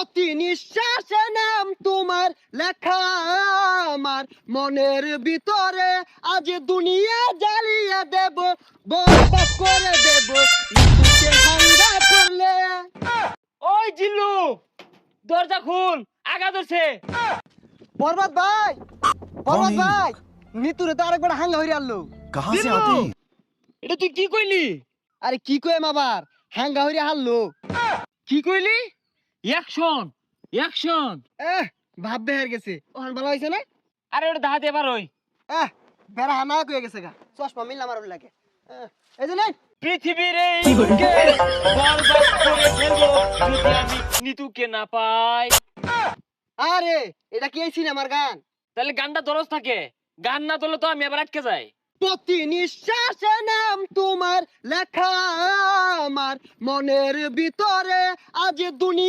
প্রতি নিঃশ্বাসে নাম তোমার লেখা আমার মনের ভিতরে, আজ দুনিয়া জ্বালিয়ে দেব, বরবাদ করে দেব মৃত্যুকে হাঙ্গা করলে। ওই জিল্লু, দরজা খুল, আগা ধরছে। বরবাদ ভাই, कौन বরবাদ है? ভাই, মৃত্যুরে তো আরেকবার হাঙ্গা হইরে আনলো। कहाँ से जिल्लू! आते हैं? এটা তুই কি কইলি? আরে কি কইম আবার, হাঙ্গা হইরে হারলো। কি কইলি? Action, action. ভাব বের গেছে, ওখান ভালো হয়েছে না? আরে ওটা দাহাতে এবার ওই বেড়া হানা কয়ে গেছে গা, চশমা মিললাম আর লাগে। এই যে নেন। পৃথিবীর এই বুকে বরবাদ করে ফেলবো যদি আমি নিতুকে না পাই। আরে এটা কি এই সিনেমার গান? তাহলে গানটা দরজ থাকে, গান না তোলে তো আমি এবার আটকে যাই। প্রতি নিঃশ্বাসে নাম তোমার লেখা আমার মনের ভিতরে, আজ দুনিয়া